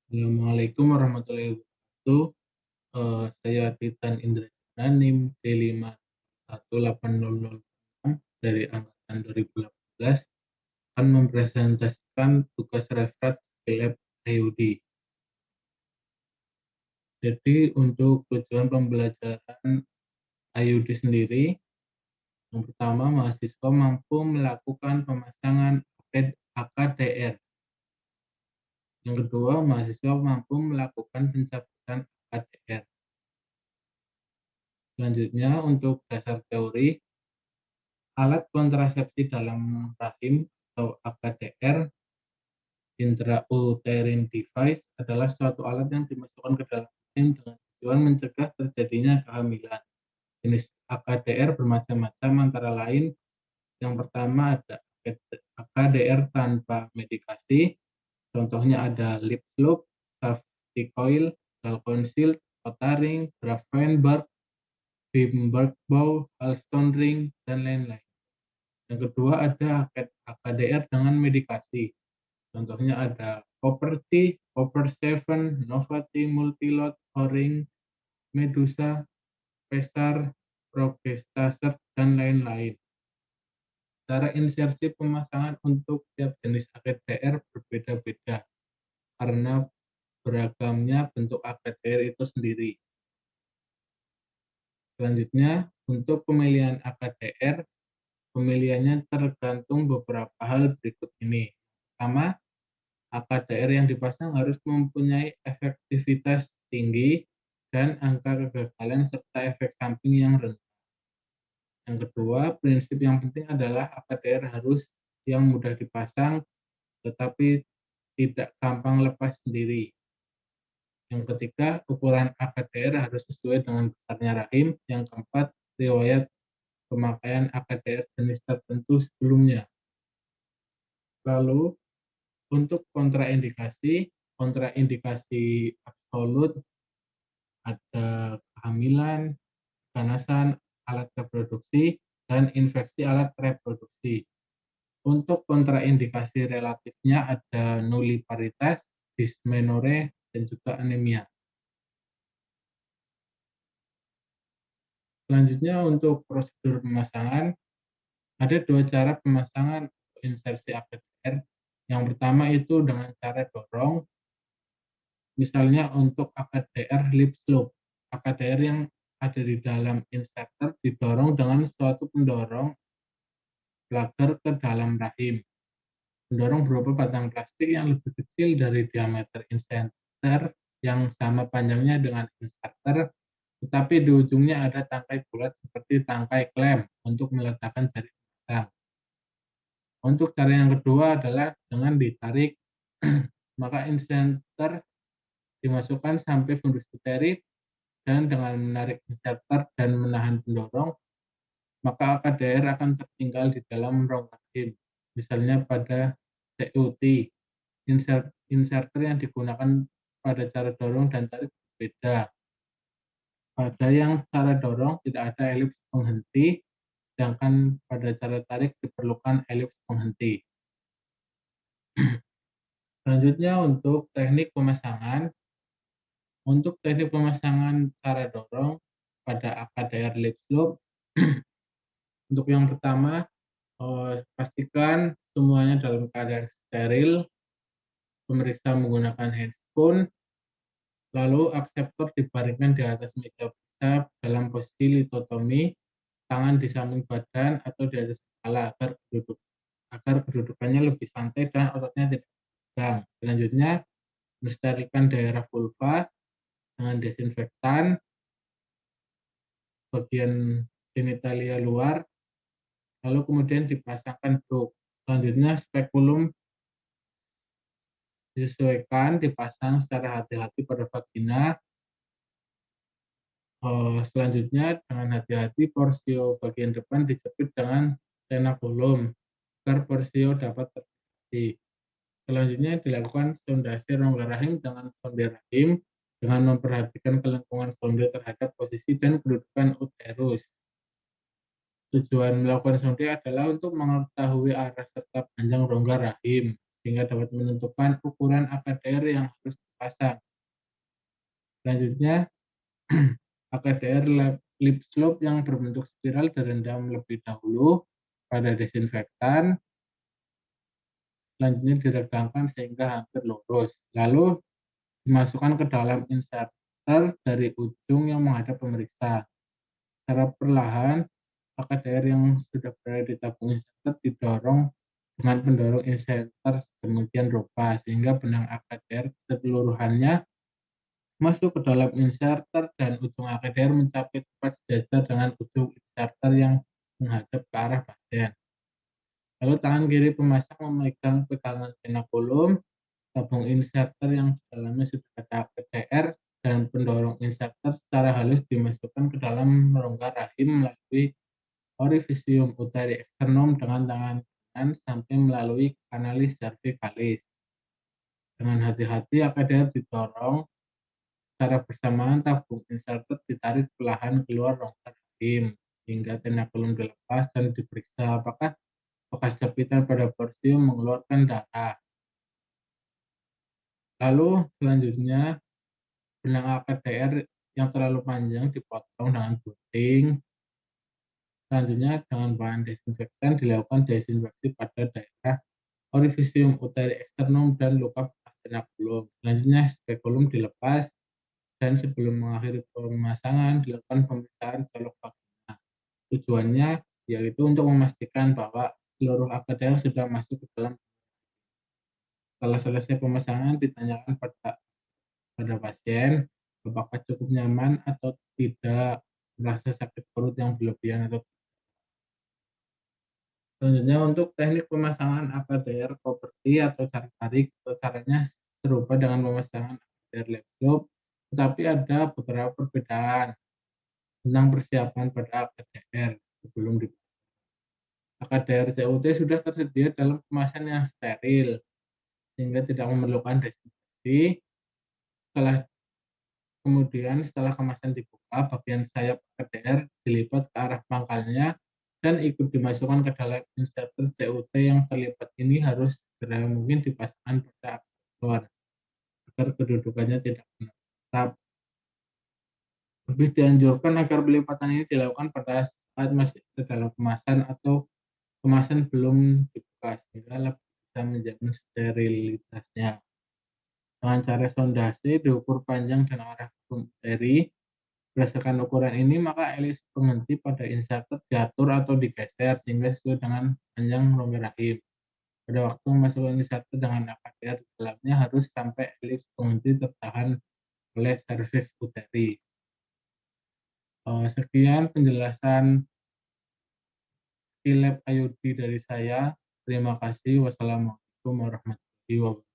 Assalamualaikum warahmatullahi wabarakatuh. Saya Titan Indrajana NIM C5180006 dari angkatan 2018 akan mempresentasikan tugas referat Skillab IUD. Jadi untuk tujuan pembelajaran IUD sendiri, yang pertama mahasiswa mampu melakukan pemasangan AKDR. Yang kedua, mahasiswa mampu melakukan pencabutan AKDR. Selanjutnya, untuk dasar teori, alat kontrasepsi dalam rahim atau AKDR (intrauterine device) adalah suatu alat yang dimasukkan ke dalam rahim dengan tujuan mencegah terjadinya kehamilan. Jenis AKDR bermacam-macam, antara lain yang pertama ada AKDR tanpa medikasi, contohnya ada lip loop, safety coil, Dalkon-Shield, Otaring, Grafenberg, Bimberg-Bow, Halston ring, dan lain-lain. Yang kedua ada AKDR dengan medikasi. Contohnya ada Copper-T, Copper-7, Nova-T, Multilot, O-ring, Medusa, Pesar, Progestaser, dan lain-lain. Cara insersi pemasangan untuk tiap jenis AKDR berbeda-beda karena beragamnya bentuk AKDR itu sendiri. Selanjutnya, untuk pemilihan AKDR, pemilihannya tergantung beberapa hal berikut ini. Pertama, AKDR yang dipasang harus mempunyai efektivitas tinggi dan angka kegagalan serta efek samping yang rendah. Yang kedua, prinsip yang penting adalah AKDR harus yang mudah dipasang tetapi tidak gampang lepas sendiri. Yang ketiga, ukuran AKDR harus sesuai dengan besarnya rahim. Yang keempat, riwayat pemakaian AKDR jenis tertentu sebelumnya. Lalu, untuk kontraindikasi absolut ada kehamilan, keganasan alat reproduksi, dan infeksi alat reproduksi. Untuk kontraindikasi relatifnya ada nulliparitas, dysmenorrhea, dan juga anemia. Selanjutnya untuk prosedur pemasangan, ada dua cara pemasangan insersi AKDR. Yang pertama itu dengan cara dorong, misalnya untuk AKDR lip slope. AKDR yang ada di dalam inserter didorong dengan suatu pendorong plugger ke dalam rahim. Pendorong berupa batang plastik yang lebih kecil dari diameter inserter yang sama panjangnya dengan inserter, tetapi di ujungnya ada tangkai bulat seperti tangkai klem untuk meletakkan jari pemasang. Untuk cara yang kedua adalah dengan ditarik, maka inserter dimasukkan sampai fundus uterit, dan dengan menarik inserter dan menahan pendorong, maka AKDR akan tertinggal di dalam rongga rahim. Misalnya pada CUT, inserter yang digunakan pada cara dorong dan tarik berbeda. Pada yang cara dorong tidak ada elips penghenti, sedangkan pada cara tarik diperlukan elips penghenti. Selanjutnya untuk teknik pemasangan. Untuk teknik pemasangan cara dorong pada AKDR lip slope, untuk yang pertama, pastikan semuanya dalam keadaan steril, pemeriksa menggunakan handphone, lalu akseptor dibaringkan di atas meja periksa dalam posisi litotomi, tangan di samping badan atau di atas kepala agar kedudukannya lebih santai dan ototnya tidak tegang. Selanjutnya, mensterilkan daerah vulva dengan desinfektan, bagian genitalia luar, lalu kemudian dipasangkan blok. Selanjutnya, spekulum disesuaikan, dipasang secara hati-hati pada vagina. Selanjutnya, dengan hati-hati porsio bagian depan dijepit dengan tenagulum agar porsio dapat terdeteksi. Selanjutnya dilakukan sondasi rongga rahim dengan sonde rahim dengan memperhatikan kelengkungan sonde terhadap posisi dan kedudukan uterus. Tujuan melakukan sonde adalah untuk mengetahui arah serta panjang rongga rahim, sehingga dapat menentukan ukuran AKDR yang harus dipasang dipasang. Selanjutnya, AKDR lip slope yang berbentuk spiral direndam lebih dahulu pada desinfektan, selanjutnya diregangkan sehingga hampir lurus. Lalu dimasukkan ke dalam inserter dari ujung yang menghadap pemeriksa. Secara perlahan, AKDR yang sudah berada di tabung inserter didorong dengan pendorong inserter sedemikian rupa sehingga benang AKDR keseluruhannya masuk ke dalam inserter dan ujung AKDR mencapai tepat sejajar dengan ujung inserter yang menghadap ke arah pasien. Lalu tangan kiri pemasang memegang pegangan penokulum, tabung inserter yang di dalamnya sudah ada AKDR, dan pendorong inserter secara halus dimasukkan ke dalam rongga rahim melalui orifisium uteri eksternum dengan tangan kanan sampai melalui kanalis cervicalis. Dengan hati-hati AKDR didorong secara bersamaan tabung inserter ditarik perlahan keluar rongga rahim hingga tenakulum dilepas dan diperiksa apakah bekas japitan pada porsium mengeluarkan darah. Lalu selanjutnya benang AKDR yang terlalu panjang dipotong dengan gunting. Selanjutnya dengan bahan desinfektan dilakukan desinfeksi pada daerah orifisium uteri eksternum dan luka bekas tenakulum. Selanjutnya spekulum dilepas dan sebelum mengakhiri pemasangan dilakukan pemeriksaan colok vagina. Tujuannya yaitu untuk memastikan bahwa seluruh AKDR sudah masuk ke dalam. Setelah selesai pemasangan ditanyakan pada pasien apakah cukup nyaman atau tidak, merasa sakit perut yang berlebihan atau. Selanjutnya untuk teknik pemasangan AKDR properti atau cara tarik atau caranya serupa dengan pemasangan AKDR laptop, tetapi ada beberapa perbedaan tentang persiapan pada AKDR sebelum dipasang. AKDR CUT sudah tersedia dalam kemasan yang steril sehingga tidak memerlukan desinfeksi. Setelah kemasan dibuka, bagian sayap AKDR dilipat ke arah pangkalnya dan ikut dimasukkan ke dalam inserter CUT yang terlipat ini harus segera mungkin dipasangkan pada absorber agar kedudukannya tidak menetap. Lebih dianjurkan agar pelipatan ini dilakukan pada saat masih di dalam kemasan atau kemasan belum dibuka sehingga lebih bisa menjamin sterilitasnya. Dengan cara sondasi diukur panjang dan arah seri. Berdasarkan ukuran ini, maka elis penghenti pada inserter diatur atau digeser sehingga sesuai dengan panjang rongga rahim. Pada waktu memasukkan inserter dengan AKDR di dalamnya harus sampai elis penghenti tertahan oleh serviks uteri. Sekian penjelasan Skillab IUD dari saya. Terima kasih. Wassalamualaikum warahmatullahi wabarakatuh.